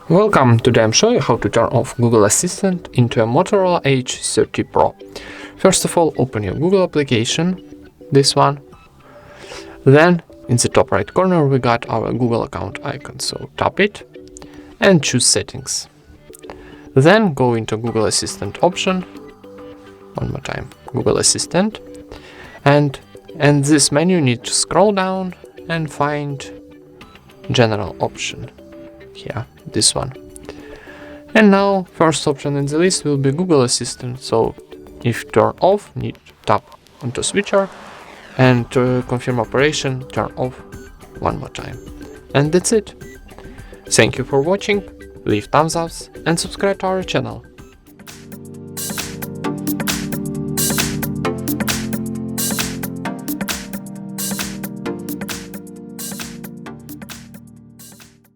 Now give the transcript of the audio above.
Welcome, today I'm showing you how to turn off Google Assistant into a Motorola Edge 30 Pro. First of all, open your Google application, this one. Then in the top right corner we got our Google account icon, so tap it and choose Settings. Then go into Google Assistant option, one more time, Google Assistant, and in this menu you need to scroll down and find General option. Here, this one. And now first option in the list will be Google Assistant, so if turn off, need to tap onto switcher, and to confirm operation, turn off one more time. And that's it. Thank you for watching, leave thumbs up and subscribe to our channel.